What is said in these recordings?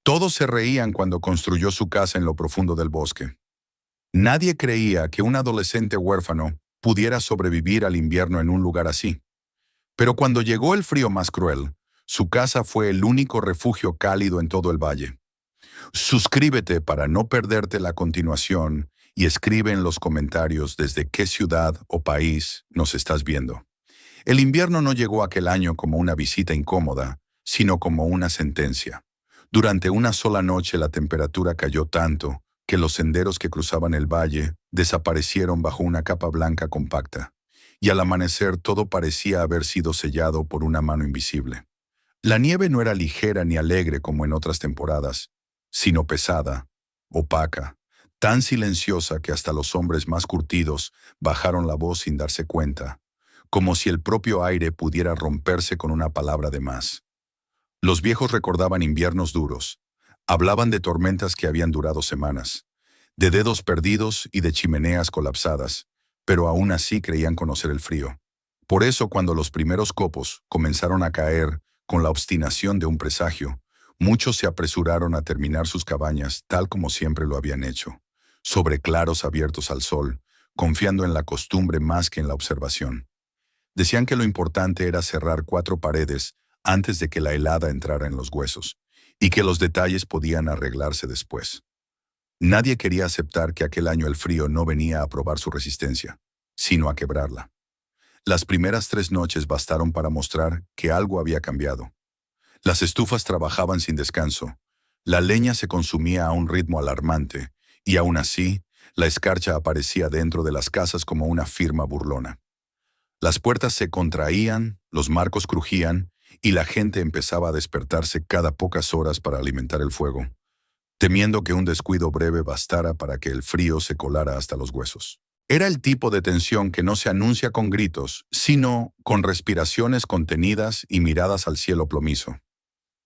Todos se reían cuando construyó su casa en lo profundo del bosque. Nadie creía que un adolescente huérfano pudiera sobrevivir al invierno en un lugar así. Pero cuando llegó el frío más cruel, su casa fue el único refugio cálido en todo el valle. Suscríbete para no perderte la continuación y escribe en los comentarios desde qué ciudad o país nos estás viendo. El invierno no llegó aquel año como una visita incómoda, sino como una sentencia. Durante una sola noche la temperatura cayó tanto que los senderos que cruzaban el valle desaparecieron bajo una capa blanca compacta, y al amanecer todo parecía haber sido sellado por una mano invisible. La nieve no era ligera ni alegre como en otras temporadas, sino pesada, opaca, tan silenciosa que hasta los hombres más curtidos bajaron la voz sin darse cuenta, como si el propio aire pudiera romperse con una palabra de más. Los viejos recordaban inviernos duros, hablaban de tormentas que habían durado semanas, de dedos perdidos y de chimeneas colapsadas, pero aún así creían conocer el frío. Por eso, cuando los primeros copos comenzaron a caer con la obstinación de un presagio, muchos se apresuraron a terminar sus cabañas tal como siempre lo habían hecho, sobre claros abiertos al sol, confiando en la costumbre más que en la observación. Decían que lo importante era cerrar 4 paredes antes de que la helada entrara en los huesos, y que los detalles podían arreglarse después. Nadie quería aceptar que aquel año el frío no venía a probar su resistencia, sino a quebrarla. Las primeras 3 noches bastaron para mostrar que algo había cambiado. Las estufas trabajaban sin descanso, la leña se consumía a un ritmo alarmante, y aún así, la escarcha aparecía dentro de las casas como una firma burlona. Las puertas se contraían, los marcos crujían, y la gente empezaba a despertarse cada pocas horas para alimentar el fuego, temiendo que un descuido breve bastara para que el frío se colara hasta los huesos. Era el tipo de tensión que no se anuncia con gritos, sino con respiraciones contenidas y miradas al cielo plomizo.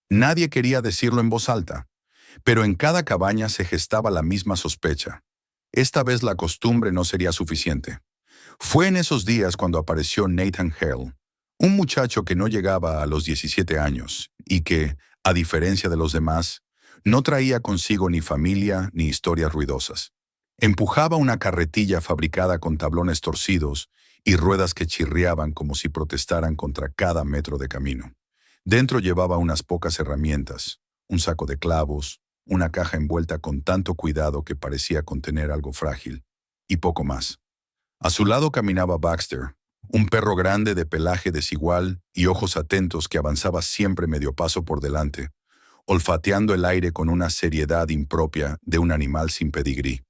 Nadie quería decirlo en voz alta, pero en cada cabaña se gestaba la misma sospecha. Esta vez la costumbre no sería suficiente. Fue en esos días cuando apareció Nathan Hale, un muchacho que no llegaba a los 17 años y que, a diferencia de los demás, no traía consigo ni familia ni historias ruidosas. Empujaba una carretilla fabricada con tablones torcidos y ruedas que chirriaban como si protestaran contra cada metro de camino. Dentro llevaba unas pocas herramientas, un saco de clavos, una caja envuelta con tanto cuidado que parecía contener algo frágil, y poco más. A su lado caminaba Baxter, un perro grande de pelaje desigual y ojos atentos que avanzaba siempre medio paso por delante, olfateando el aire con una seriedad impropia de un animal sin pedigrí.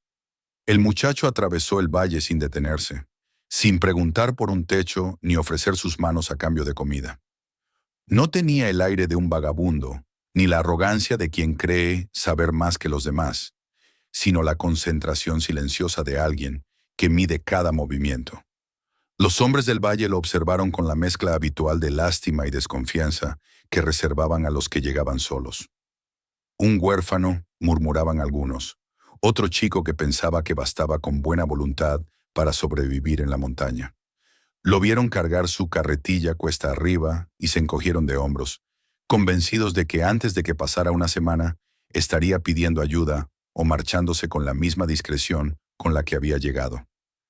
El muchacho atravesó el valle sin detenerse, sin preguntar por un techo ni ofrecer sus manos a cambio de comida. No tenía el aire de un vagabundo, ni la arrogancia de quien cree saber más que los demás, sino la concentración silenciosa de alguien que mide cada movimiento. Los hombres del valle lo observaron con la mezcla habitual de lástima y desconfianza que reservaban a los que llegaban solos. Un huérfano, murmuraban algunos, otro chico que pensaba que bastaba con buena voluntad para sobrevivir en la montaña. Lo vieron cargar su carretilla cuesta arriba y se encogieron de hombros, convencidos de que antes de que pasara una semana, estaría pidiendo ayuda o marchándose con la misma discreción con la que había llegado.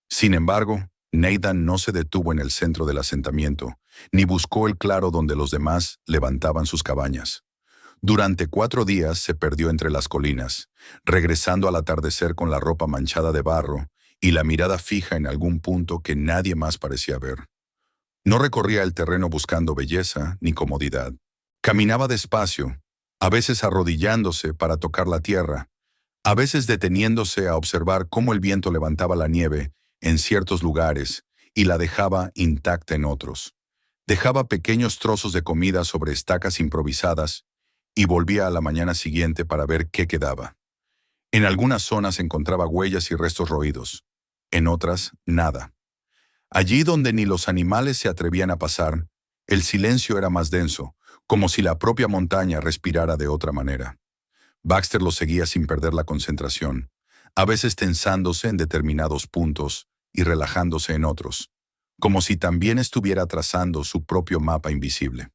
Sin embargo, Nathan no se detuvo en el centro del asentamiento, ni buscó el claro donde los demás levantaban sus cabañas. Durante 4 días se perdió entre las colinas, regresando al atardecer con la ropa manchada de barro y la mirada fija en algún punto que nadie más parecía ver. No recorría el terreno buscando belleza ni comodidad. Caminaba despacio, a veces arrodillándose para tocar la tierra, a veces deteniéndose a observar cómo el viento levantaba la nieve en ciertos lugares y la dejaba intacta en otros. Dejaba pequeños trozos de comida sobre estacas improvisadas y volvía a la mañana siguiente para ver qué quedaba. En algunas zonas encontraba huellas y restos roídos, en otras, nada. Allí donde ni los animales se atrevían a pasar, el silencio era más denso, como si la propia montaña respirara de otra manera. Baxter lo seguía sin perder la concentración, a veces tensándose en determinados puntos y relajándose en otros, como si también estuviera trazando su propio mapa invisible.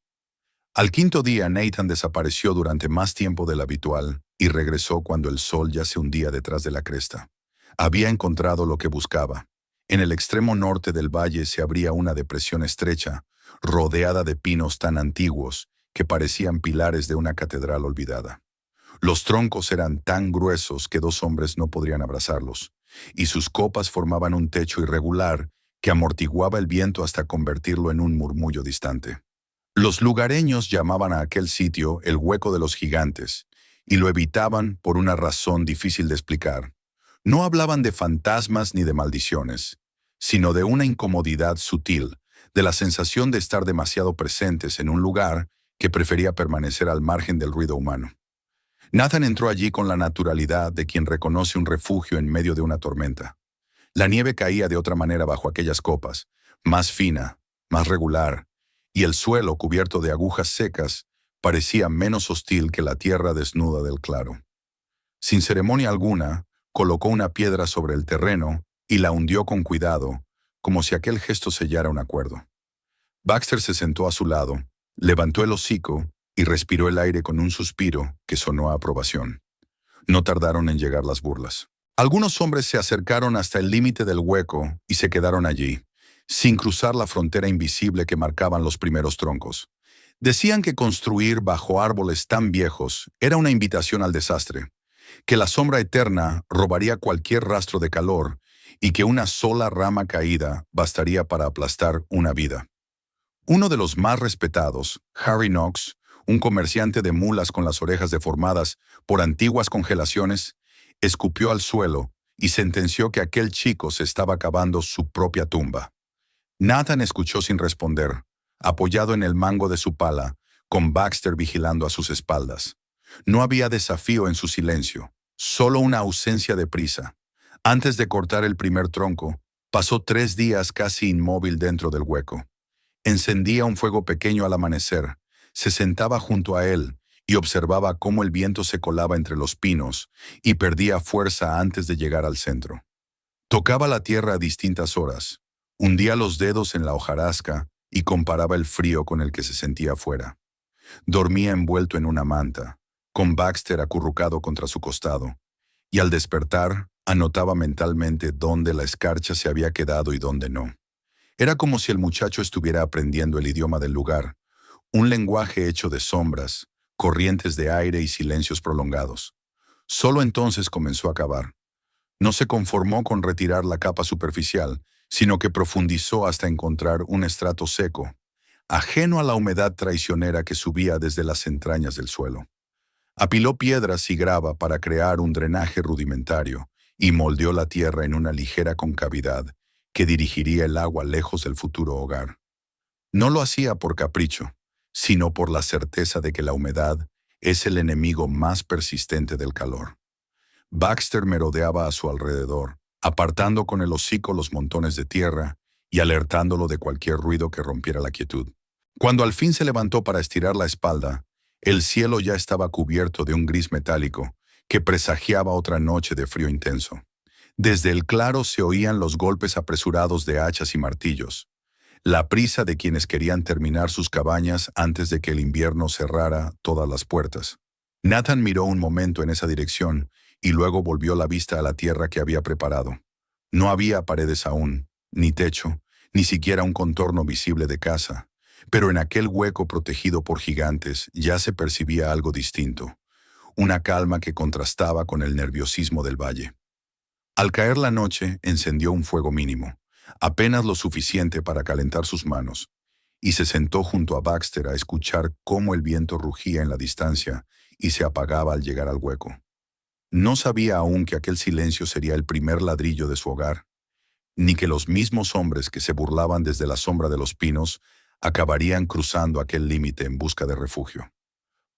Al quinto día, Nathan desapareció durante más tiempo del habitual y regresó cuando el sol ya se hundía detrás de la cresta. Había encontrado lo que buscaba. En el extremo norte del valle se abría una depresión estrecha, rodeada de pinos tan antiguos que parecían pilares de una catedral olvidada. Los troncos eran tan gruesos que dos hombres no podrían abrazarlos, y sus copas formaban un techo irregular que amortiguaba el viento hasta convertirlo en un murmullo distante. Los lugareños llamaban a aquel sitio el Hueco de los Gigantes, y lo evitaban por una razón difícil de explicar. No hablaban de fantasmas ni de maldiciones, sino de una incomodidad sutil, de la sensación de estar demasiado presentes en un lugar que prefería permanecer al margen del ruido humano. Nathan entró allí con la naturalidad de quien reconoce un refugio en medio de una tormenta. La nieve caía de otra manera bajo aquellas copas, más fina, más regular, y el suelo, cubierto de agujas secas, parecía menos hostil que la tierra desnuda del claro. Sin ceremonia alguna, colocó una piedra sobre el terreno y la hundió con cuidado, como si aquel gesto sellara un acuerdo. Baxter se sentó a su lado, levantó el hocico y respiró el aire con un suspiro que sonó a aprobación. No tardaron en llegar las burlas. Algunos hombres se acercaron hasta el límite del hueco y se quedaron allí, sin cruzar la frontera invisible que marcaban los primeros troncos. Decían que construir bajo árboles tan viejos era una invitación al desastre, que la sombra eterna robaría cualquier rastro de calor y que una sola rama caída bastaría para aplastar una vida. Uno de los más respetados, Harry Knox, un comerciante de mulas con las orejas deformadas por antiguas congelaciones, escupió al suelo y sentenció que aquel chico se estaba cavando su propia tumba. Nathan escuchó sin responder, apoyado en el mango de su pala, con Baxter vigilando a sus espaldas. No había desafío en su silencio, solo una ausencia de prisa. Antes de cortar el primer tronco, pasó 3 días casi inmóvil dentro del hueco. Encendía un fuego pequeño al amanecer, se sentaba junto a él y observaba cómo el viento se colaba entre los pinos y perdía fuerza antes de llegar al centro. Tocaba la tierra a distintas horas, hundía los dedos en la hojarasca y comparaba el frío con el que se sentía afuera. Dormía envuelto en una manta, con Baxter acurrucado contra su costado, y al despertar anotaba mentalmente dónde la escarcha se había quedado y dónde no. Era como si el muchacho estuviera aprendiendo el idioma del lugar, un lenguaje hecho de sombras, corrientes de aire y silencios prolongados. Solo entonces comenzó a cavar. No se conformó con retirar la capa superficial, sino que profundizó hasta encontrar un estrato seco, ajeno a la humedad traicionera que subía desde las entrañas del suelo. Apiló piedras y grava para crear un drenaje rudimentario y moldeó la tierra en una ligera concavidad que dirigiría el agua lejos del futuro hogar. No lo hacía por capricho, sino por la certeza de que la humedad es el enemigo más persistente del calor. Baxter merodeaba a su alrededor, apartando con el hocico los montones de tierra y alertándolo de cualquier ruido que rompiera la quietud. Cuando al fin se levantó para estirar la espalda, el cielo ya estaba cubierto de un gris metálico que presagiaba otra noche de frío intenso. Desde el claro se oían los golpes apresurados de hachas y martillos, la prisa de quienes querían terminar sus cabañas antes de que el invierno cerrara todas las puertas. Nathan miró un momento en esa dirección y luego volvió la vista a la tierra que había preparado. No había paredes aún, ni techo, ni siquiera un contorno visible de casa, pero en aquel hueco protegido por gigantes ya se percibía algo distinto, una calma que contrastaba con el nerviosismo del valle. Al caer la noche, encendió un fuego mínimo, apenas lo suficiente para calentar sus manos, y se sentó junto a Baxter a escuchar cómo el viento rugía en la distancia y se apagaba al llegar al hueco. No sabía aún que aquel silencio sería el primer ladrillo de su hogar, ni que los mismos hombres que se burlaban desde la sombra de los pinos acabarían cruzando aquel límite en busca de refugio.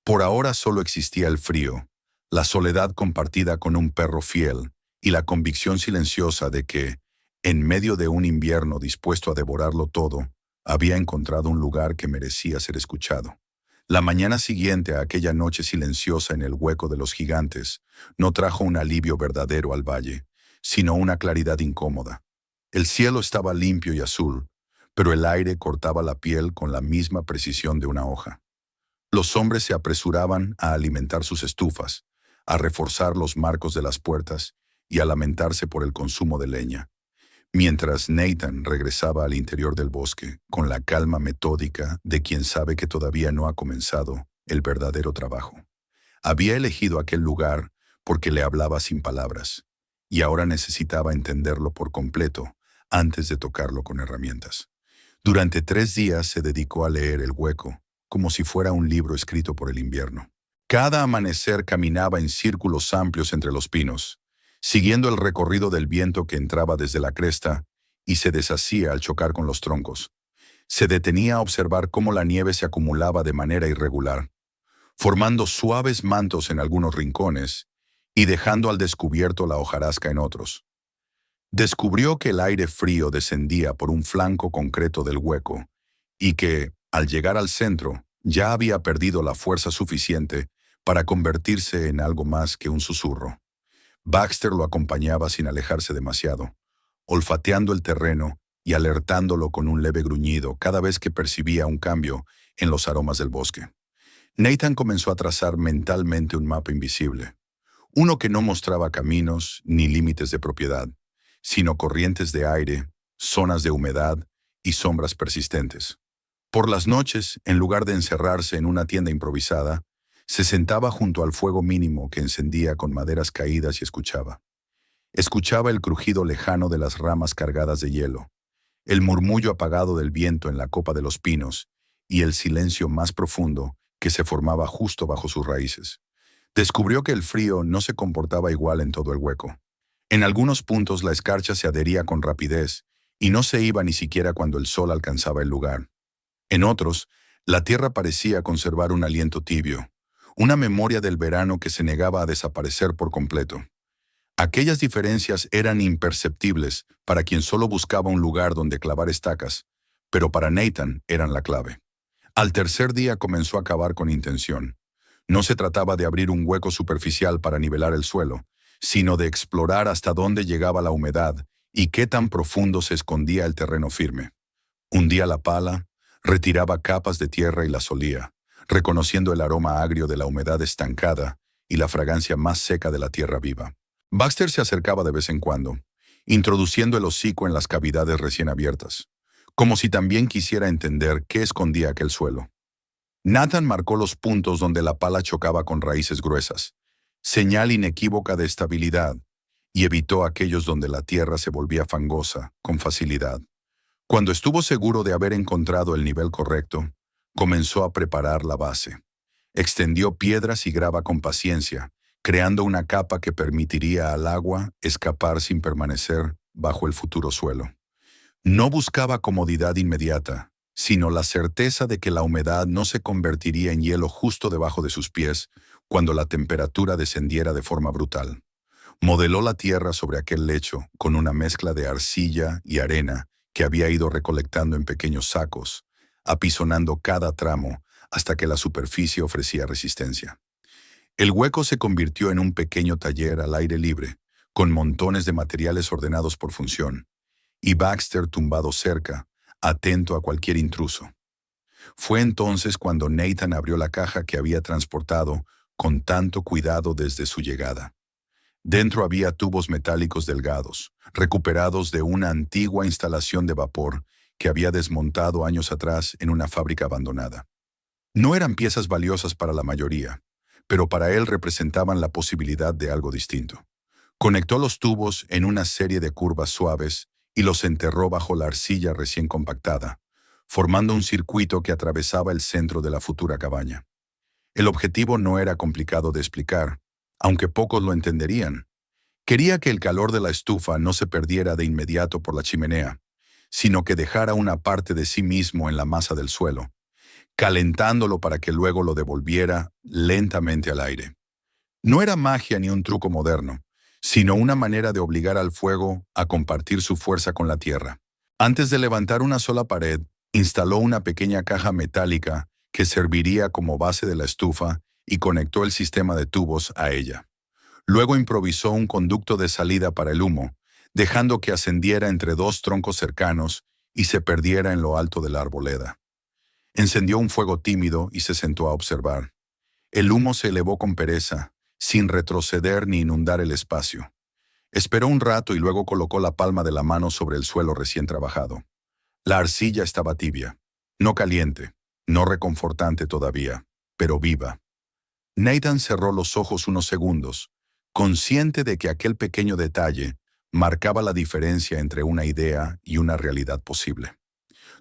Por ahora solo existía el frío, la soledad compartida con un perro fiel y la convicción silenciosa de que, en medio de un invierno dispuesto a devorarlo todo, había encontrado un lugar que merecía ser escuchado. La mañana siguiente a aquella noche silenciosa en el hueco de los gigantes no trajo un alivio verdadero al valle, sino una claridad incómoda. El cielo estaba limpio y azul, pero el aire cortaba la piel con la misma precisión de una hoja. Los hombres se apresuraban a alimentar sus estufas, a reforzar los marcos de las puertas y a lamentarse por el consumo de leña, mientras Nathan regresaba al interior del bosque con la calma metódica de quien sabe que todavía no ha comenzado el verdadero trabajo. Había elegido aquel lugar porque le hablaba sin palabras, y ahora necesitaba entenderlo por completo antes de tocarlo con herramientas. Durante 3 días se dedicó a leer El Hueco, como si fuera un libro escrito por el invierno. Cada amanecer caminaba en círculos amplios entre los pinos, siguiendo el recorrido del viento que entraba desde la cresta y se deshacía al chocar con los troncos. Se detenía a observar cómo la nieve se acumulaba de manera irregular, formando suaves mantos en algunos rincones y dejando al descubierto la hojarasca en otros. Descubrió que el aire frío descendía por un flanco concreto del hueco y que, al llegar al centro, ya había perdido la fuerza suficiente para convertirse en algo más que un susurro. Baxter lo acompañaba sin alejarse demasiado, olfateando el terreno y alertándolo con un leve gruñido cada vez que percibía un cambio en los aromas del bosque. Nathan comenzó a trazar mentalmente un mapa invisible, uno que no mostraba caminos ni límites de propiedad, sino corrientes de aire, zonas de humedad y sombras persistentes. Por las noches, en lugar de encerrarse en una tienda improvisada, se sentaba junto al fuego mínimo que encendía con maderas caídas y escuchaba. Escuchaba el crujido lejano de las ramas cargadas de hielo, el murmullo apagado del viento en la copa de los pinos y el silencio más profundo que se formaba justo bajo sus raíces. Descubrió que el frío no se comportaba igual en todo el hueco. En algunos puntos la escarcha se adhería con rapidez y no se iba ni siquiera cuando el sol alcanzaba el lugar. En otros, la tierra parecía conservar un aliento tibio, una memoria del verano que se negaba a desaparecer por completo. Aquellas diferencias eran imperceptibles para quien solo buscaba un lugar donde clavar estacas, pero para Nathan eran la clave. Al tercer día comenzó a cavar con intención. No se trataba de abrir un hueco superficial para nivelar el suelo, sino de explorar hasta dónde llegaba la humedad y qué tan profundo se escondía el terreno firme. Hundía la pala, retiraba capas de tierra y las olía, reconociendo el aroma agrio de la humedad estancada y la fragancia más seca de la tierra viva. Baxter se acercaba de vez en cuando, introduciendo el hocico en las cavidades recién abiertas, como si también quisiera entender qué escondía aquel suelo. Nathan marcó los puntos donde la pala chocaba con raíces gruesas, señal inequívoca de estabilidad, y evitó aquellos donde la tierra se volvía fangosa con facilidad. Cuando estuvo seguro de haber encontrado el nivel correcto, comenzó a preparar la base. Extendió piedras y grava con paciencia, creando una capa que permitiría al agua escapar sin permanecer bajo el futuro suelo. No buscaba comodidad inmediata, sino la certeza de que la humedad no se convertiría en hielo justo debajo de sus pies cuando la temperatura descendiera de forma brutal. Modeló la tierra sobre aquel lecho con una mezcla de arcilla y arena que había ido recolectando en pequeños sacos, apisonando cada tramo hasta que la superficie ofrecía resistencia. El hueco se convirtió en un pequeño taller al aire libre, con montones de materiales ordenados por función, y Baxter tumbado cerca, atento a cualquier intruso. Fue entonces cuando Nathan abrió la caja que había transportado con tanto cuidado desde su llegada. Dentro había tubos metálicos delgados, recuperados de una antigua instalación de vapor que había desmontado años atrás en una fábrica abandonada. No eran piezas valiosas para la mayoría, pero para él representaban la posibilidad de algo distinto. Conectó los tubos en una serie de curvas suaves y los enterró bajo la arcilla recién compactada, formando un circuito que atravesaba el centro de la futura cabaña. El objetivo no era complicado de explicar, aunque pocos lo entenderían. Quería que el calor de la estufa no se perdiera de inmediato por la chimenea, sino que dejara una parte de sí mismo en la masa del suelo, calentándolo para que luego lo devolviera lentamente al aire. No era magia ni un truco moderno, sino una manera de obligar al fuego a compartir su fuerza con la tierra. Antes de levantar una sola pared, instaló una pequeña caja metálica que serviría como base de la estufa y conectó el sistema de tubos a ella. Luego improvisó un conducto de salida para el humo, dejando que ascendiera entre dos troncos cercanos y se perdiera en lo alto de la arboleda. Encendió un fuego tímido y se sentó a observar. El humo se elevó con pereza, sin retroceder ni inundar el espacio. Esperó un rato y luego colocó la palma de la mano sobre el suelo recién trabajado. La arcilla estaba tibia, no caliente, no reconfortante todavía, pero viva. Nathan cerró los ojos unos segundos, consciente de que aquel pequeño detalle marcaba la diferencia entre una idea y una realidad posible.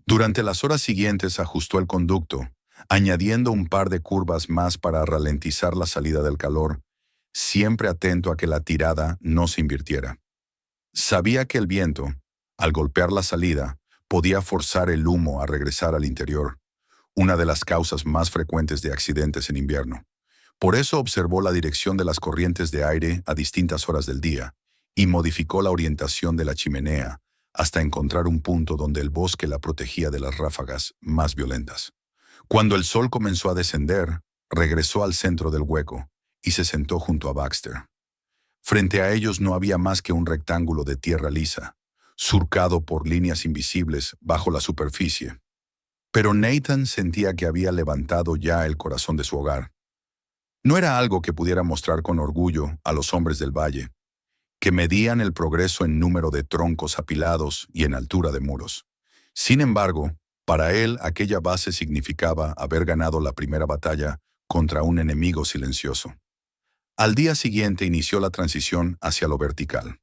Durante las horas siguientes ajustó el conducto, añadiendo un par de curvas más para ralentizar la salida del calor, siempre atento a que la tirada no se invirtiera. Sabía que el viento, al golpear la salida, podía forzar el humo a regresar al interior, una de las causas más frecuentes de accidentes en invierno. Por eso observó la dirección de las corrientes de aire a distintas horas del día y modificó la orientación de la chimenea hasta encontrar un punto donde el bosque la protegía de las ráfagas más violentas. Cuando el sol comenzó a descender, regresó al centro del hueco y se sentó junto a Baxter. Frente a ellos no había más que un rectángulo de tierra lisa, surcado por líneas invisibles bajo la superficie. Pero Nathan sentía que había levantado ya el corazón de su hogar. No era algo que pudiera mostrar con orgullo a los hombres del valle, que medían el progreso en número de troncos apilados y en altura de muros. Sin embargo, para él aquella base significaba haber ganado la primera batalla contra un enemigo silencioso. Al día siguiente inició la transición hacia lo vertical.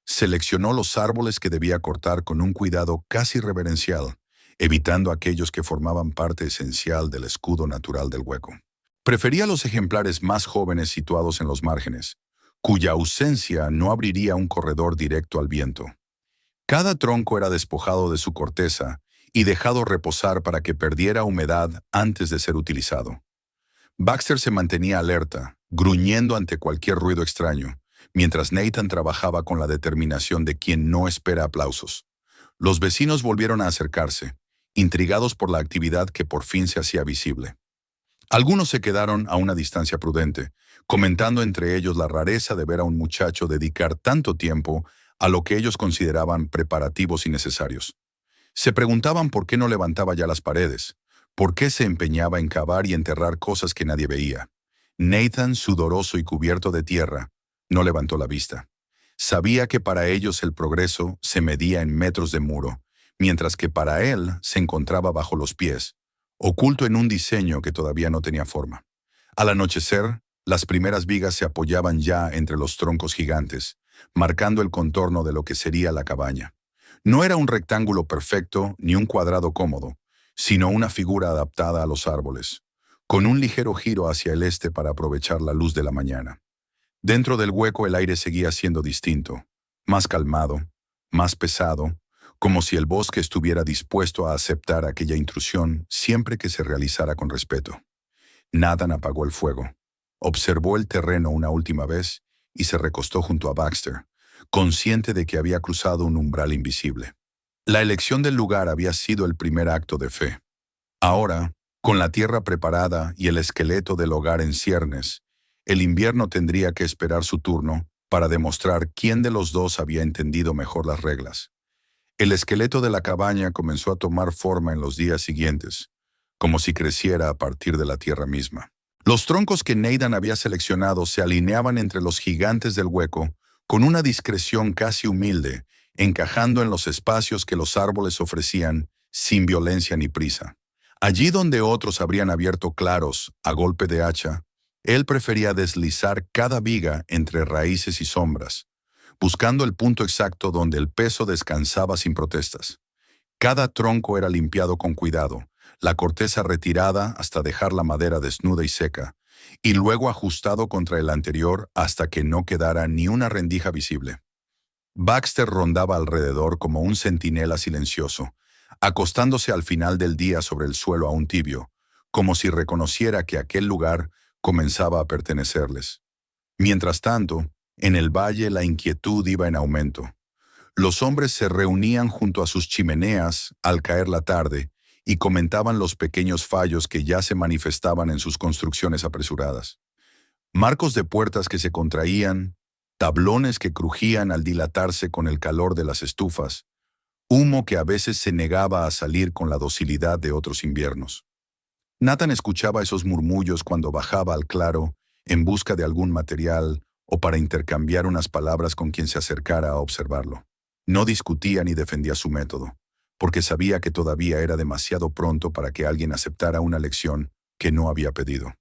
Seleccionó los árboles que debía cortar con un cuidado casi reverencial, evitando aquellos que formaban parte esencial del escudo natural del hueco. Prefería los ejemplares más jóvenes situados en los márgenes, cuya ausencia no abriría un corredor directo al viento. Cada tronco era despojado de su corteza y dejado reposar para que perdiera humedad antes de ser utilizado. Baxter se mantenía alerta, gruñendo ante cualquier ruido extraño, mientras Nathan trabajaba con la determinación de quien no espera aplausos. Los vecinos volvieron a acercarse, intrigados por la actividad que por fin se hacía visible. Algunos se quedaron a una distancia prudente, comentando entre ellos la rareza de ver a un muchacho dedicar tanto tiempo a lo que ellos consideraban preparativos innecesarios. Se preguntaban por qué no levantaba ya las paredes, por qué se empeñaba en cavar y enterrar cosas que nadie veía. Nathan, sudoroso y cubierto de tierra, no levantó la vista. Sabía que para ellos el progreso se medía en metros de muro, mientras que para él se encontraba bajo los pies, oculto en un diseño que todavía no tenía forma. Al anochecer, las primeras vigas se apoyaban ya entre los troncos gigantes, marcando el contorno de lo que sería la cabaña. No era un rectángulo perfecto ni un cuadrado cómodo, sino una figura adaptada a los árboles, con un ligero giro hacia el este para aprovechar la luz de la mañana. Dentro del hueco el aire seguía siendo distinto, más calmado, más pesado, como si el bosque estuviera dispuesto a aceptar aquella intrusión siempre que se realizara con respeto. Nathan apagó el fuego, observó el terreno una última vez y se recostó junto a Baxter, consciente de que había cruzado un umbral invisible. La elección del lugar había sido el primer acto de fe. Ahora, con la tierra preparada y el esqueleto del hogar en ciernes, el invierno tendría que esperar su turno para demostrar quién de los dos había entendido mejor las reglas. El esqueleto de la cabaña comenzó a tomar forma en los días siguientes, como si creciera a partir de la tierra misma. Los troncos que Nathan había seleccionado se alineaban entre los gigantes del hueco con una discreción casi humilde, encajando en los espacios que los árboles ofrecían sin violencia ni prisa. Allí donde otros habrían abierto claros a golpe de hacha, él prefería deslizar cada viga entre raíces y sombras, buscando el punto exacto donde el peso descansaba sin protestas. Cada tronco era limpiado con cuidado, la corteza retirada hasta dejar la madera desnuda y seca, y luego ajustado contra el anterior hasta que no quedara ni una rendija visible. Baxter rondaba alrededor como un centinela silencioso, acostándose al final del día sobre el suelo aún tibio, como si reconociera que aquel lugar comenzaba a pertenecerles. Mientras tanto, en el valle la inquietud iba en aumento. Los hombres se reunían junto a sus chimeneas al caer la tarde y comentaban los pequeños fallos que ya se manifestaban en sus construcciones apresuradas. Marcos de puertas que se contraían, tablones que crujían al dilatarse con el calor de las estufas, humo que a veces se negaba a salir con la docilidad de otros inviernos. Nathan escuchaba esos murmullos cuando bajaba al claro en busca de algún material o para intercambiar unas palabras con quien se acercara a observarlo. No discutía ni defendía su método, porque sabía que todavía era demasiado pronto para que alguien aceptara una lección que no había pedido.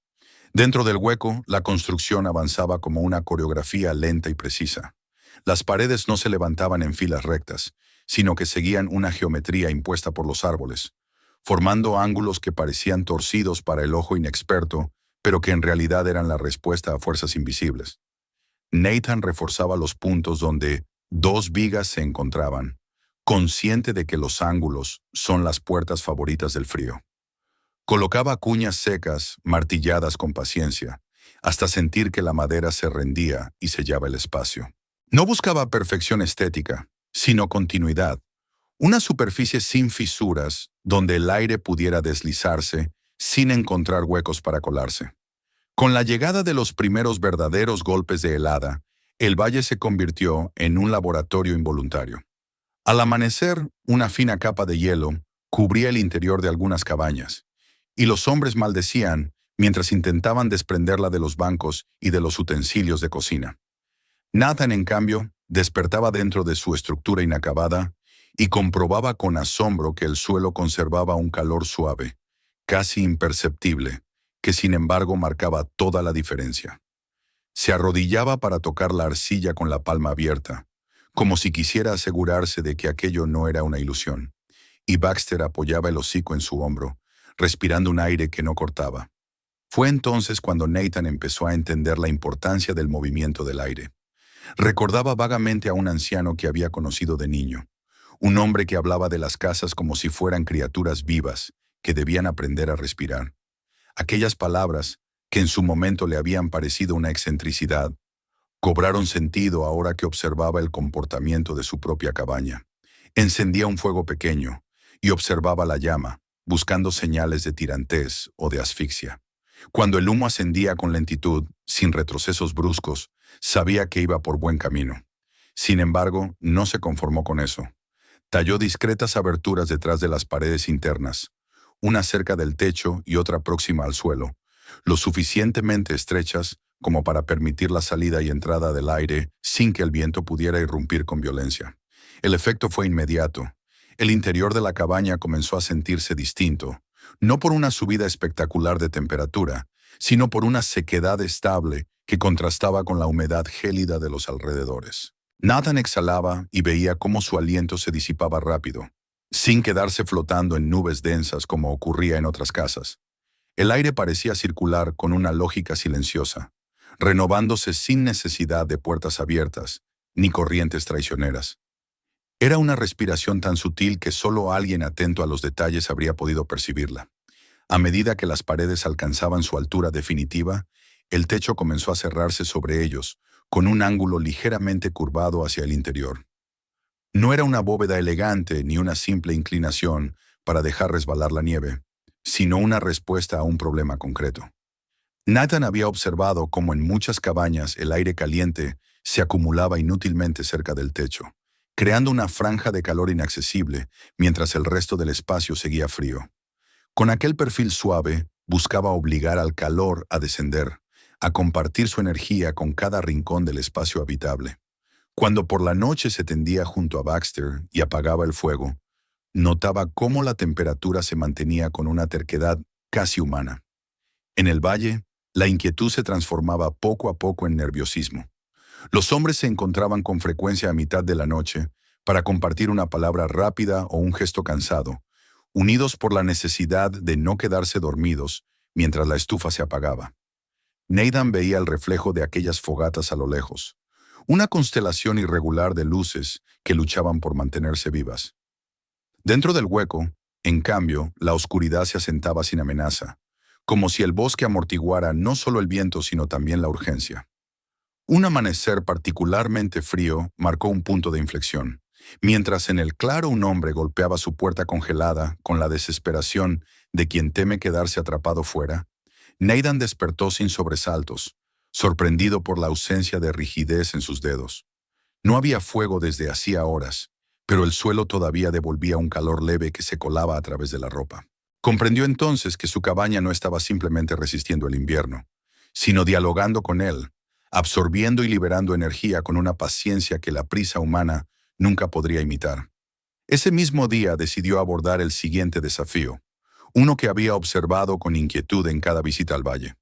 Dentro del hueco, la construcción avanzaba como una coreografía lenta y precisa. Las paredes no se levantaban en filas rectas, sino que seguían una geometría impuesta por los árboles, formando ángulos que parecían torcidos para el ojo inexperto, pero que en realidad eran la respuesta a fuerzas invisibles. Nathan reforzaba los puntos donde dos vigas se encontraban, consciente de que los ángulos son las puertas favoritas del frío. Colocaba cuñas secas, martilladas con paciencia, hasta sentir que la madera se rendía y sellaba el espacio. No buscaba perfección estética, sino continuidad, una superficie sin fisuras donde el aire pudiera deslizarse sin encontrar huecos para colarse. Con la llegada de los primeros verdaderos golpes de helada, el valle se convirtió en un laboratorio involuntario. Al amanecer, una fina capa de hielo cubría el interior de algunas cabañas, y los hombres maldecían mientras intentaban desprenderla de los bancos y de los utensilios de cocina. Nathan, en cambio, despertaba dentro de su estructura inacabada y comprobaba con asombro que el suelo conservaba un calor suave, casi imperceptible, que sin embargo marcaba toda la diferencia. Se arrodillaba para tocar la arcilla con la palma abierta, como si quisiera asegurarse de que aquello no era una ilusión, y Baxter apoyaba el hocico en su hombro, respirando un aire que no cortaba. Fue entonces cuando Nathan empezó a entender la importancia del movimiento del aire. Recordaba vagamente a un anciano que había conocido de niño, un hombre que hablaba de las casas como si fueran criaturas vivas que debían aprender a respirar. Aquellas palabras, que en su momento le habían parecido una excentricidad, cobraron sentido ahora que observaba el comportamiento de su propia cabaña. Encendía un fuego pequeño y observaba la llama, buscando señales de tirantez o de asfixia. Cuando el humo ascendía con lentitud, sin retrocesos bruscos, sabía que iba por buen camino. Sin embargo, no se conformó con eso. Talló discretas aberturas detrás de las paredes internas, una cerca del techo y otra próxima al suelo, lo suficientemente estrechas como para permitir la salida y entrada del aire sin que el viento pudiera irrumpir con violencia. El efecto fue inmediato. El interior de la cabaña comenzó a sentirse distinto, no por una subida espectacular de temperatura, sino por una sequedad estable que contrastaba con la humedad gélida de los alrededores. Nathan exhalaba y veía cómo su aliento se disipaba rápido, sin quedarse flotando en nubes densas como ocurría en otras casas. El aire parecía circular con una lógica silenciosa, renovándose sin necesidad de puertas abiertas ni corrientes traicioneras. Era una respiración tan sutil que solo alguien atento a los detalles habría podido percibirla. A medida que las paredes alcanzaban su altura definitiva, el techo comenzó a cerrarse sobre ellos, con un ángulo ligeramente curvado hacia el interior. No era una bóveda elegante ni una simple inclinación para dejar resbalar la nieve, sino una respuesta a un problema concreto. Nathan había observado cómo en muchas cabañas el aire caliente se acumulaba inútilmente cerca del techo, creando una franja de calor inaccesible mientras el resto del espacio seguía frío. Con aquel perfil suave, buscaba obligar al calor a descender, a compartir su energía con cada rincón del espacio habitable. Cuando por la noche se tendía junto a Baxter y apagaba el fuego, notaba cómo la temperatura se mantenía con una terquedad casi humana. En el valle, la inquietud se transformaba poco a poco en nerviosismo. Los hombres se encontraban con frecuencia a mitad de la noche para compartir una palabra rápida o un gesto cansado, unidos por la necesidad de no quedarse dormidos mientras la estufa se apagaba. Nathan veía el reflejo de aquellas fogatas a lo lejos, una constelación irregular de luces que luchaban por mantenerse vivas. Dentro del hueco, en cambio, la oscuridad se asentaba sin amenaza, como si el bosque amortiguara no solo el viento sino también la urgencia. Un amanecer particularmente frío marcó un punto de inflexión. Mientras en el claro un hombre golpeaba su puerta congelada con la desesperación de quien teme quedarse atrapado fuera, Nathan despertó sin sobresaltos, sorprendido por la ausencia de rigidez en sus dedos. No había fuego desde hacía horas, pero el suelo todavía devolvía un calor leve que se colaba a través de la ropa. Comprendió entonces que su cabaña no estaba simplemente resistiendo el invierno, sino dialogando con él, absorbiendo y liberando energía con una paciencia que la prisa humana nunca podría imitar. Ese mismo día decidió abordar el siguiente desafío, uno que había observado con inquietud en cada visita al valle.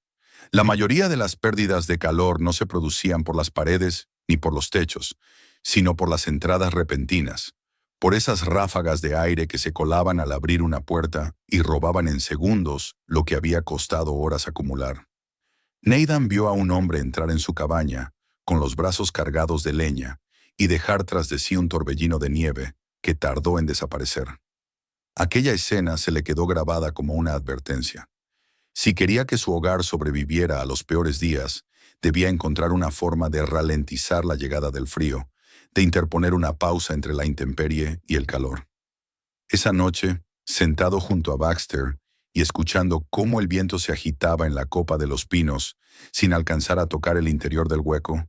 La mayoría de las pérdidas de calor no se producían por las paredes ni por los techos, sino por las entradas repentinas, por esas ráfagas de aire que se colaban al abrir una puerta y robaban en segundos lo que había costado horas acumular. Nathan vio a un hombre entrar en su cabaña, con los brazos cargados de leña, y dejar tras de sí un torbellino de nieve que tardó en desaparecer. Aquella escena se le quedó grabada como una advertencia. Si quería que su hogar sobreviviera a los peores días, debía encontrar una forma de ralentizar la llegada del frío, de interponer una pausa entre la intemperie y el calor. Esa noche, sentado junto a Baxter y escuchando cómo el viento se agitaba en la copa de los pinos sin alcanzar a tocar el interior del hueco,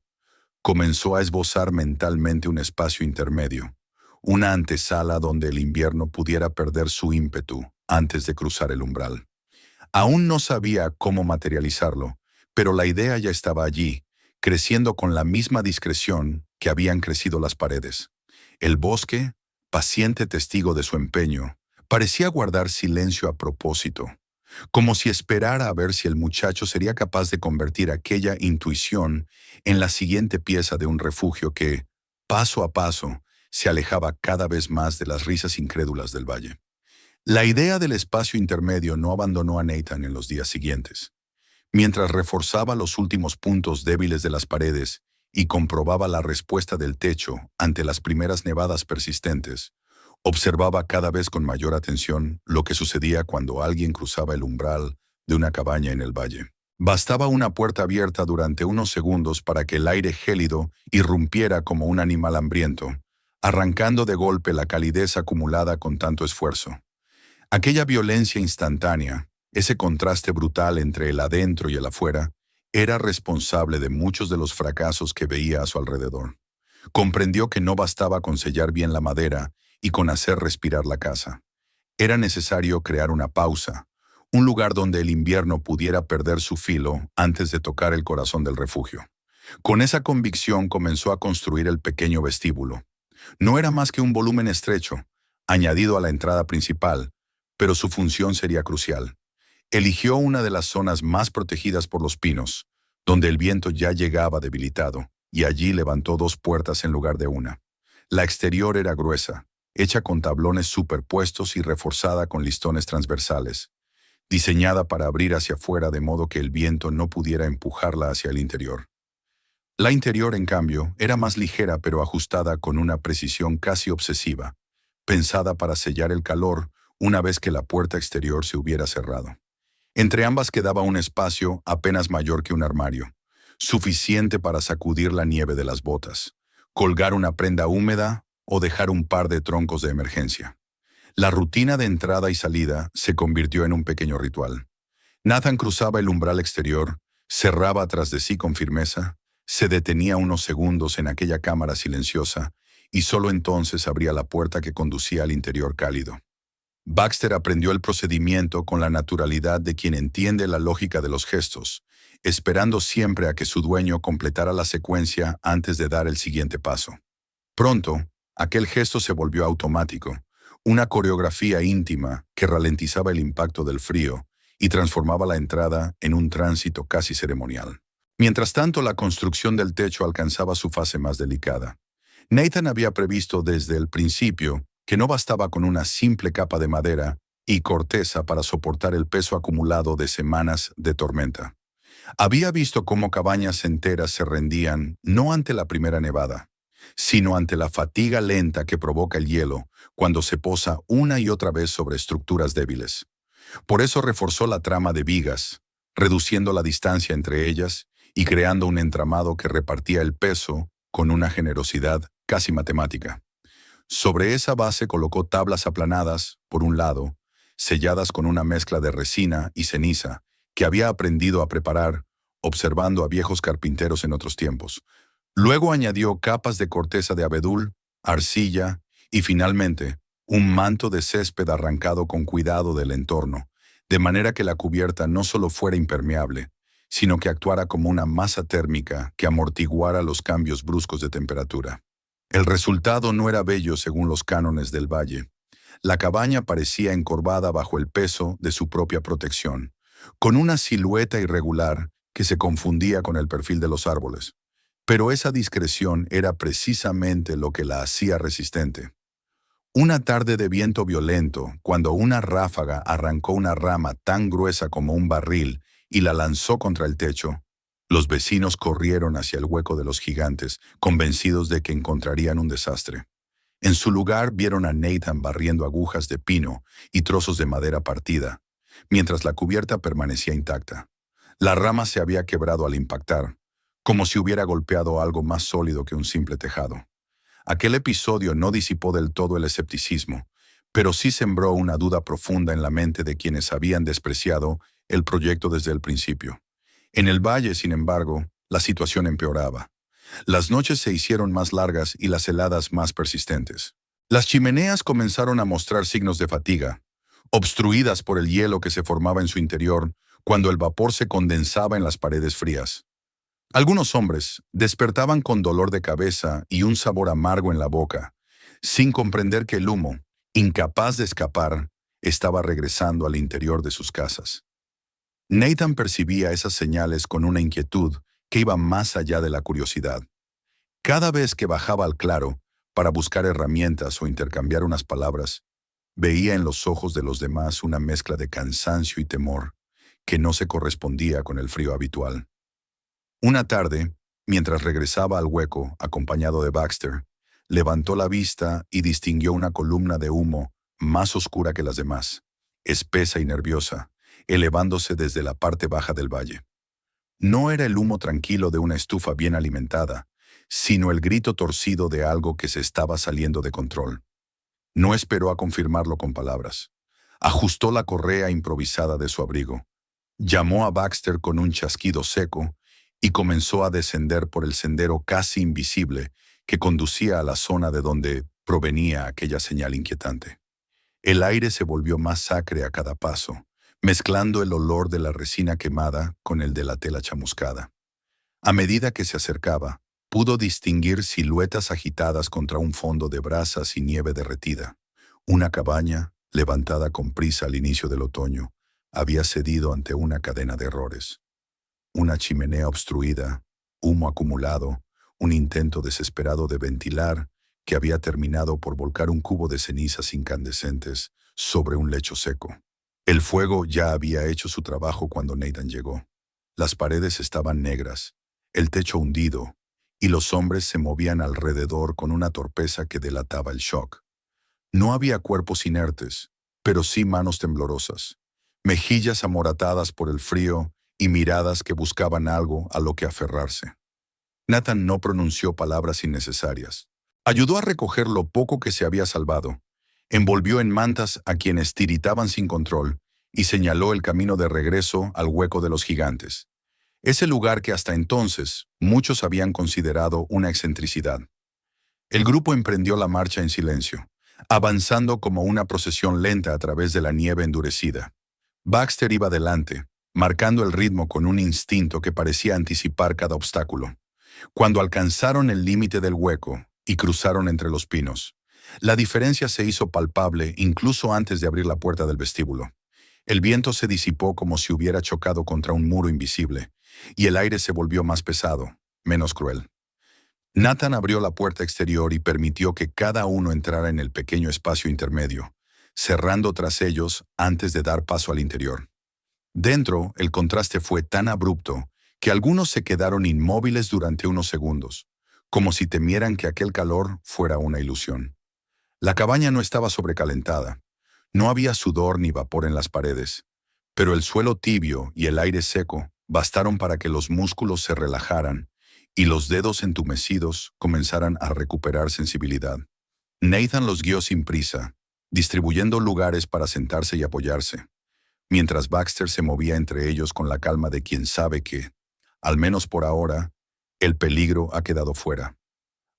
comenzó a esbozar mentalmente un espacio intermedio, una antesala donde el invierno pudiera perder su ímpetu antes de cruzar el umbral. Aún no sabía cómo materializarlo, pero la idea ya estaba allí, creciendo con la misma discreción que habían crecido las paredes. El bosque, paciente testigo de su empeño, parecía guardar silencio a propósito, como si esperara a ver si el muchacho sería capaz de convertir aquella intuición en la siguiente pieza de un refugio que, paso a paso, se alejaba cada vez más de las risas incrédulas del valle. La idea del espacio intermedio no abandonó a Nathan en los días siguientes. Mientras reforzaba los últimos puntos débiles de las paredes y comprobaba la respuesta del techo ante las primeras nevadas persistentes, observaba cada vez con mayor atención lo que sucedía cuando alguien cruzaba el umbral de una cabaña en el valle. Bastaba una puerta abierta durante unos segundos para que el aire gélido irrumpiera como un animal hambriento, arrancando de golpe la calidez acumulada con tanto esfuerzo. Aquella violencia instantánea, ese contraste brutal entre el adentro y el afuera, era responsable de muchos de los fracasos que veía a su alrededor. Comprendió que no bastaba con sellar bien la madera y con hacer respirar la casa. Era necesario crear una pausa, un lugar donde el invierno pudiera perder su filo antes de tocar el corazón del refugio. Con esa convicción comenzó a construir el pequeño vestíbulo. No era más que un volumen estrecho, añadido a la entrada principal, pero su función sería crucial. Eligió una de las zonas más protegidas por los pinos, donde el viento ya llegaba debilitado, y allí levantó dos puertas en lugar de una. La exterior era gruesa, hecha con tablones superpuestos y reforzada con listones transversales, diseñada para abrir hacia afuera de modo que el viento no pudiera empujarla hacia el interior. La interior, en cambio, era más ligera pero ajustada con una precisión casi obsesiva, pensada para sellar el calor una vez que la puerta exterior se hubiera cerrado. Entre ambas quedaba un espacio apenas mayor que un armario, suficiente para sacudir la nieve de las botas, colgar una prenda húmeda o dejar un par de troncos de emergencia. La rutina de entrada y salida se convirtió en un pequeño ritual. Nathan cruzaba el umbral exterior, cerraba tras de sí con firmeza, se detenía unos segundos en aquella cámara silenciosa y solo entonces abría la puerta que conducía al interior cálido. Baxter aprendió el procedimiento con la naturalidad de quien entiende la lógica de los gestos, esperando siempre a que su dueño completara la secuencia antes de dar el siguiente paso. Pronto, aquel gesto se volvió automático, una coreografía íntima que ralentizaba el impacto del frío y transformaba la entrada en un tránsito casi ceremonial. Mientras tanto, la construcción del techo alcanzaba su fase más delicada. Nathan había previsto desde el principio que no bastaba con una simple capa de madera y corteza para soportar el peso acumulado de semanas de tormenta. Había visto cómo cabañas enteras se rendían no ante la primera nevada, sino ante la fatiga lenta que provoca el hielo cuando se posa una y otra vez sobre estructuras débiles. Por eso reforzó la trama de vigas, reduciendo la distancia entre ellas y creando un entramado que repartía el peso con una generosidad casi matemática. Sobre esa base colocó tablas aplanadas, por un lado, selladas con una mezcla de resina y ceniza que había aprendido a preparar, observando a viejos carpinteros en otros tiempos. Luego añadió capas de corteza de abedul, arcilla y, finalmente, Un manto de césped arrancado con cuidado del entorno, de manera que la cubierta no solo fuera impermeable, sino que actuara como una masa térmica que amortiguara los cambios bruscos de temperatura. El resultado no era bello según los cánones del valle. La cabaña parecía encorvada bajo el peso de su propia protección, con una silueta irregular que se confundía con el perfil de los árboles. Pero esa discreción era precisamente lo que la hacía resistente. Una tarde de viento violento, cuando una ráfaga arrancó una rama tan gruesa como un barril y la lanzó contra el techo, los vecinos corrieron hacia el hueco de los gigantes, convencidos de que encontrarían un desastre. En su lugar vieron a Nathan barriendo agujas de pino y trozos de madera partida, mientras la cubierta permanecía intacta. La rama se había quebrado al impactar, como si hubiera golpeado algo más sólido que un simple tejado. Aquel episodio no disipó del todo el escepticismo, pero sí sembró una duda profunda en la mente de quienes habían despreciado el proyecto desde el principio. En el valle, sin embargo, la situación empeoraba. Las noches se hicieron más largas y las heladas más persistentes. Las chimeneas comenzaron a mostrar signos de fatiga, obstruidas por el hielo que se formaba en su interior cuando el vapor se condensaba en las paredes frías. Algunos hombres despertaban con dolor de cabeza y un sabor amargo en la boca, sin comprender que el humo, incapaz de escapar, estaba regresando al interior de sus casas. Nathan percibía esas señales con una inquietud que iba más allá de la curiosidad. Cada vez que bajaba al claro para buscar herramientas o intercambiar unas palabras, veía en los ojos de los demás una mezcla de cansancio y temor que no se correspondía con el frío habitual. Una tarde, mientras regresaba al hueco, acompañado de Baxter, levantó la vista y distinguió una columna de humo más oscura que las demás, espesa y nerviosa, elevándose desde la parte baja del valle. No era el humo tranquilo de una estufa bien alimentada, sino el grito torcido de algo que se estaba saliendo de control. No esperó a confirmarlo con palabras. Ajustó la correa improvisada de su abrigo. Llamó a Baxter con un chasquido seco y comenzó a descender por el sendero casi invisible que conducía a la zona de donde provenía aquella señal inquietante. El aire se volvió más acre a cada paso, mezclando el olor de la resina quemada con el de la tela chamuscada. A medida que se acercaba, pudo distinguir siluetas agitadas contra un fondo de brasas y nieve derretida. Una cabaña, levantada con prisa al inicio del otoño, había cedido ante una cadena de errores. Una chimenea obstruida, humo acumulado, un intento desesperado de ventilar que había terminado por volcar un cubo de cenizas incandescentes sobre un lecho seco. El fuego ya había hecho su trabajo cuando Nathan llegó. Las paredes estaban negras, el techo hundido, y los hombres se movían alrededor con una torpeza que delataba el shock. No había cuerpos inertes, pero sí manos temblorosas, mejillas amoratadas por el frío y miradas que buscaban algo a lo que aferrarse. Nathan no pronunció palabras innecesarias. Ayudó a recoger lo poco que se había salvado, envolvió en mantas a quienes tiritaban sin control y señaló el camino de regreso al hueco de los gigantes. Ese lugar que hasta entonces muchos habían considerado una excentricidad. El grupo emprendió la marcha en silencio, avanzando como una procesión lenta a través de la nieve endurecida. Baxter iba delante, marcando el ritmo con un instinto que parecía anticipar cada obstáculo. Cuando alcanzaron el límite del hueco y cruzaron entre los pinos, la diferencia se hizo palpable incluso antes de abrir la puerta del vestíbulo. El viento se disipó como si hubiera chocado contra un muro invisible, y el aire se volvió más pesado, menos cruel. Nathan abrió la puerta exterior y permitió que cada uno entrara en el pequeño espacio intermedio, cerrando tras ellos antes de dar paso al interior. Dentro, el contraste fue tan abrupto que algunos se quedaron inmóviles durante unos segundos, como si temieran que aquel calor fuera una ilusión. La cabaña no estaba sobrecalentada, no había sudor ni vapor en las paredes, pero el suelo tibio y el aire seco bastaron para que los músculos se relajaran y los dedos entumecidos comenzaran a recuperar sensibilidad. Nathan los guió sin prisa, distribuyendo lugares para sentarse y apoyarse, mientras Baxter se movía entre ellos con la calma de quien sabe que, al menos por ahora, el peligro ha quedado fuera.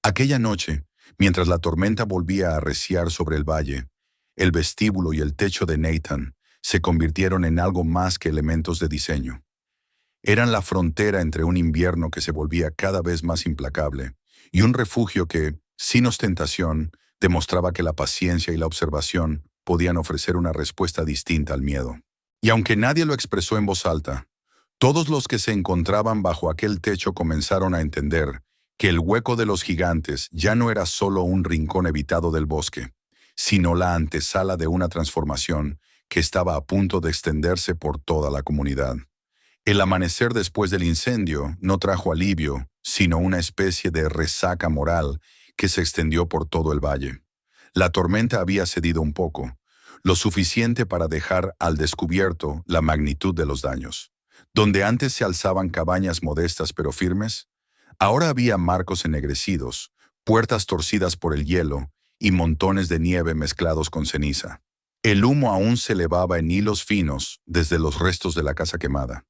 Aquella noche, mientras la tormenta volvía a arreciar sobre el valle, el vestíbulo y el techo de Nathan se convirtieron en algo más que elementos de diseño. Eran la frontera entre un invierno que se volvía cada vez más implacable y un refugio que, sin ostentación, demostraba que la paciencia y la observación podían ofrecer una respuesta distinta al miedo. Y aunque nadie lo expresó en voz alta, todos los que se encontraban bajo aquel techo comenzaron a entender que el hueco de los gigantes ya no era solo un rincón evitado del bosque, sino la antesala de una transformación que estaba a punto de extenderse por toda la comunidad. El amanecer después del incendio no trajo alivio, sino una especie de resaca moral que se extendió por todo el valle. La tormenta había cedido un poco, lo suficiente para dejar al descubierto la magnitud de los daños. Donde antes se alzaban cabañas modestas pero firmes, ahora había marcos ennegrecidos, puertas torcidas por el hielo y montones de nieve mezclados con ceniza. El humo aún se elevaba en hilos finos desde los restos de la casa quemada,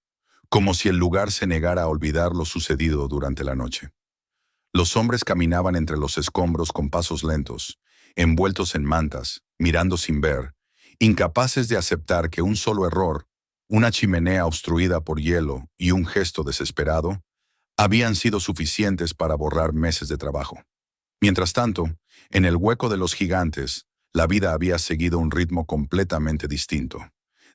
como si el lugar se negara a olvidar lo sucedido durante la noche. Los hombres caminaban entre los escombros con pasos lentos, envueltos en mantas, mirando sin ver, incapaces de aceptar que un solo error, una chimenea obstruida por hielo y un gesto desesperado, habían sido suficientes para borrar meses de trabajo. Mientras tanto, en el hueco de los gigantes, la vida había seguido un ritmo completamente distinto.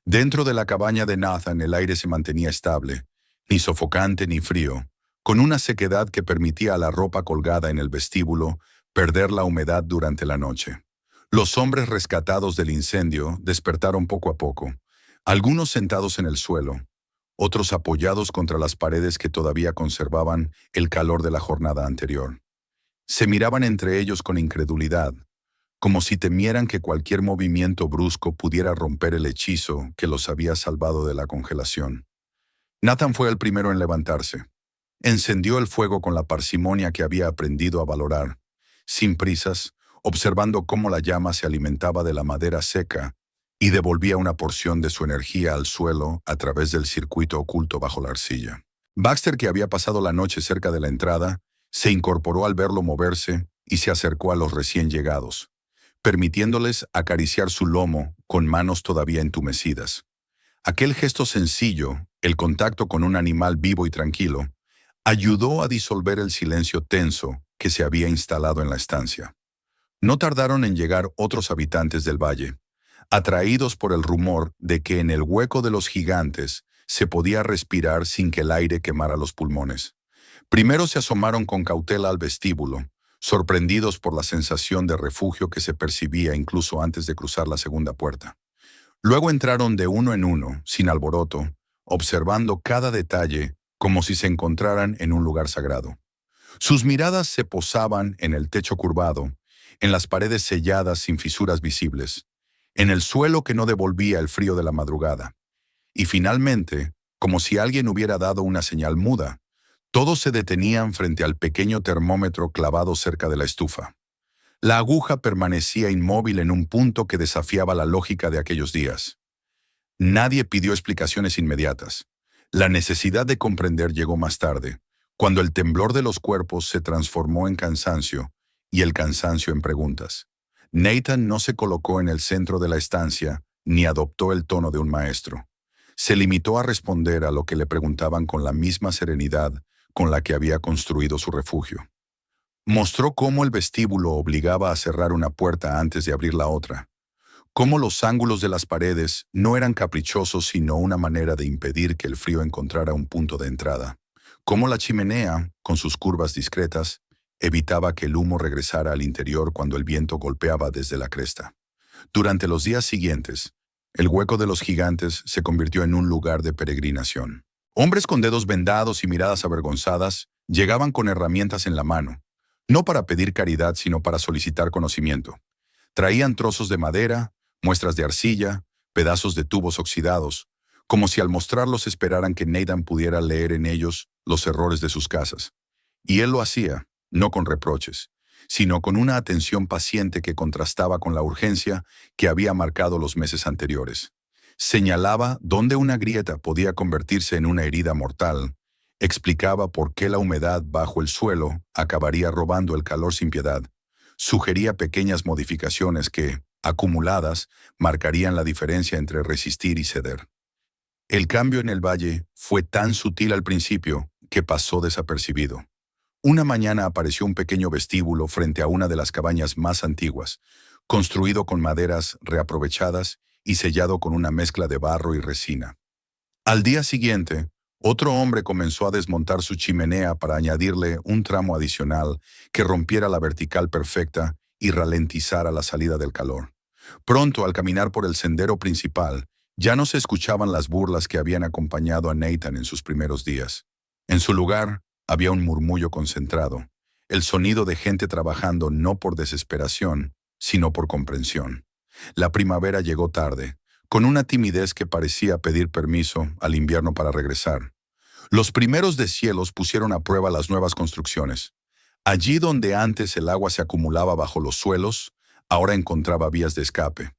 Dentro de la cabaña de Nathan el aire se mantenía estable, ni sofocante ni frío, con una sequedad que permitía a la ropa colgada en el vestíbulo perder la humedad durante la noche. Los hombres rescatados del incendio despertaron poco a poco, algunos sentados en el suelo, otros apoyados contra las paredes que todavía conservaban el calor de la jornada anterior. Se miraban entre ellos con incredulidad, como si temieran que cualquier movimiento brusco pudiera romper el hechizo que los había salvado de la congelación. Nathan fue el primero en levantarse. Encendió el fuego con la parsimonia que había aprendido a valorar, sin prisas, observando cómo la llama se alimentaba de la madera seca y devolvía una porción de su energía al suelo a través del circuito oculto bajo la arcilla. Baxter, que había pasado la noche cerca de la entrada, se incorporó al verlo moverse y se acercó a los recién llegados, permitiéndoles acariciar su lomo con manos todavía entumecidas. Aquel gesto sencillo, el contacto con un animal vivo y tranquilo, ayudó a disolver el silencio tenso que se había instalado en la estancia. No tardaron en llegar otros habitantes del valle, atraídos por el rumor de que en el hueco de los gigantes se podía respirar sin que el aire quemara los pulmones. Primero se asomaron con cautela al vestíbulo, sorprendidos por la sensación de refugio que se percibía incluso antes de cruzar la segunda puerta. Luego entraron de uno en uno, sin alboroto, observando cada detalle como si se encontraran en un lugar sagrado. Sus miradas se posaban en el techo curvado, en las paredes selladas sin fisuras visibles, en el suelo que no devolvía el frío de la madrugada. Y finalmente, como si alguien hubiera dado una señal muda, todos se detenían frente al pequeño termómetro clavado cerca de la estufa. La aguja permanecía inmóvil en un punto que desafiaba la lógica de aquellos días. Nadie pidió explicaciones inmediatas. La necesidad de comprender llegó más tarde, cuando el temblor de los cuerpos se transformó en cansancio y el cansancio en preguntas. Nathan no se colocó en el centro de la estancia ni adoptó el tono de un maestro. Se limitó a responder a lo que le preguntaban con la misma serenidad con la que había construido su refugio. Mostró cómo el vestíbulo obligaba a cerrar una puerta antes de abrir la otra, cómo los ángulos de las paredes no eran caprichosos sino una manera de impedir que el frío encontrara un punto de entrada, cómo la chimenea, con sus curvas discretas, evitaba que el humo regresara al interior cuando el viento golpeaba desde la cresta. Durante los días siguientes, el hueco de los gigantes se convirtió en un lugar de peregrinación. Hombres con dedos vendados y miradas avergonzadas llegaban con herramientas en la mano, no para pedir caridad sino para solicitar conocimiento. Traían trozos de madera, muestras de arcilla, pedazos de tubos oxidados, como si al mostrarlos esperaran que Nathan pudiera leer en ellos los errores de sus casas. Y él lo hacía, no con reproches, sino con una atención paciente que contrastaba con la urgencia que había marcado los meses anteriores. Señalaba dónde una grieta podía convertirse en una herida mortal, explicaba por qué la humedad bajo el suelo acabaría robando el calor sin piedad, sugería pequeñas modificaciones que, acumuladas, marcarían la diferencia entre resistir y ceder. El cambio en el valle fue tan sutil al principio que pasó desapercibido. Una mañana apareció un pequeño vestíbulo frente a una de las cabañas más antiguas, construido con maderas reaprovechadas y sellado con una mezcla de barro y resina. Al día siguiente, otro hombre comenzó a desmontar su chimenea para añadirle un tramo adicional que rompiera la vertical perfecta y ralentizara la salida del calor. Pronto, al caminar por el sendero principal, ya no se escuchaban las burlas que habían acompañado a Nathan en sus primeros días. En su lugar, había un murmullo concentrado, el sonido de gente trabajando no por desesperación, sino por comprensión. La primavera llegó tarde, con una timidez que parecía pedir permiso al invierno para regresar. Los primeros deshielos pusieron a prueba las nuevas construcciones. Allí donde antes el agua se acumulaba bajo los suelos, ahora encontraba vías de escape.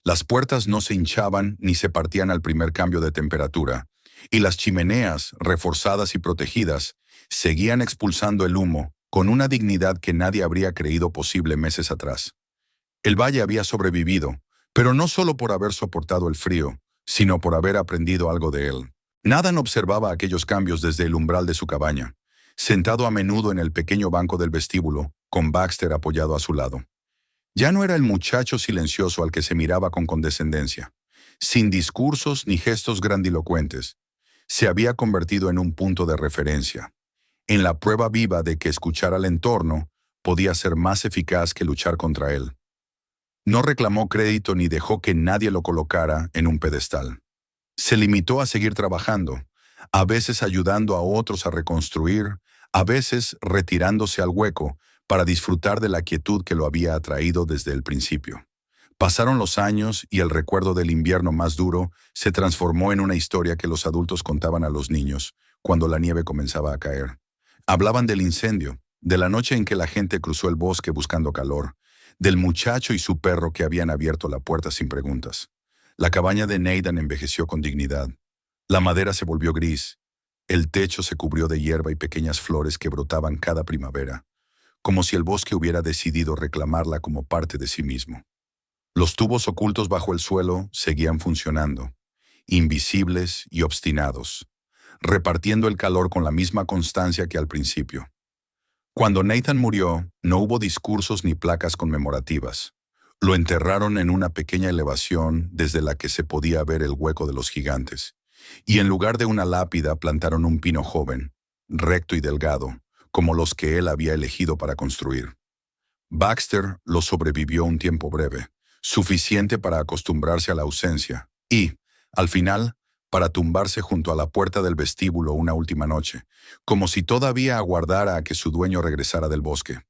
Las puertas no se hinchaban ni se partían al primer cambio de temperatura, y las chimeneas, reforzadas y protegidas, seguían expulsando el humo con una dignidad que nadie habría creído posible meses atrás. El valle había sobrevivido, pero no solo por haber soportado el frío, sino por haber aprendido algo de él. Nathan observaba aquellos cambios desde el umbral de su cabaña, sentado a menudo en el pequeño banco del vestíbulo, con Baxter apoyado a su lado. Ya no era el muchacho silencioso al que se miraba con condescendencia, sin discursos ni gestos grandilocuentes. Se había convertido en un punto de referencia, en la prueba viva de que escuchar al entorno podía ser más eficaz que luchar contra él. No reclamó crédito ni dejó que nadie lo colocara en un pedestal. Se limitó a seguir trabajando, a veces ayudando a otros a reconstruir, a veces retirándose al hueco para disfrutar de la quietud que lo había atraído desde el principio. Pasaron los años y el recuerdo del invierno más duro se transformó en una historia que los adultos contaban a los niños cuando la nieve comenzaba a caer. Hablaban del incendio, de la noche en que la gente cruzó el bosque buscando calor, del muchacho y su perro que habían abierto la puerta sin preguntas. La cabaña de Nathan envejeció con dignidad. La madera se volvió gris. El techo se cubrió de hierba y pequeñas flores que brotaban cada primavera, como si el bosque hubiera decidido reclamarla como parte de sí mismo. Los tubos ocultos bajo el suelo seguían funcionando, invisibles y obstinados, repartiendo el calor con la misma constancia que al principio. Cuando Nathan murió, no hubo discursos ni placas conmemorativas. Lo enterraron en una pequeña elevación desde la que se podía ver el hueco de los gigantes, y en lugar de una lápida plantaron un pino joven, recto y delgado, como los que él había elegido para construir. Baxter lo sobrevivió un tiempo breve, suficiente para acostumbrarse a la ausencia, y, al final, para tumbarse junto a la puerta del vestíbulo una última noche, como si todavía aguardara a que su dueño regresara del bosque.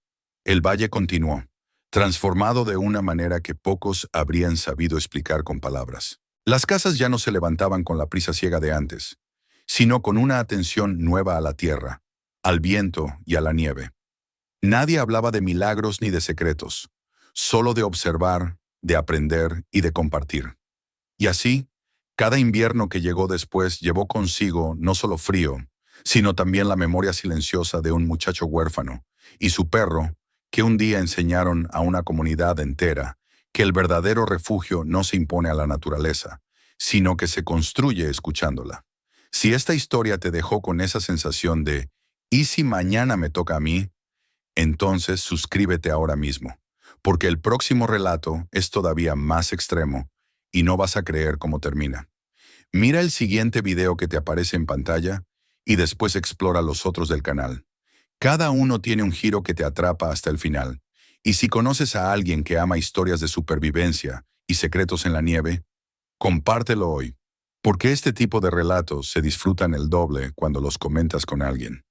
El valle continuó, transformado de una manera que pocos habrían sabido explicar con palabras. Las casas ya no se levantaban con la prisa ciega de antes, sino con una atención nueva a la tierra, al viento y a la nieve. Nadie hablaba de milagros ni de secretos, solo de observar, de aprender y de compartir. Y así, cada invierno que llegó después llevó consigo no solo frío, sino también la memoria silenciosa de un muchacho huérfano y su perro, que un día enseñaron a una comunidad entera que el verdadero refugio no se impone a la naturaleza, sino que se construye escuchándola. Si esta historia te dejó con esa sensación de ¿y si mañana me toca a mí? Entonces suscríbete ahora mismo, porque el próximo relato es todavía más extremo y no vas a creer cómo termina. Mira el siguiente video que te aparece en pantalla y después explora los otros del canal. Cada uno tiene un giro que te atrapa hasta el final. Y si conoces a alguien que ama historias de supervivencia y secretos en la nieve, compártelo hoy, porque este tipo de relatos se disfrutan el doble cuando los comentas con alguien.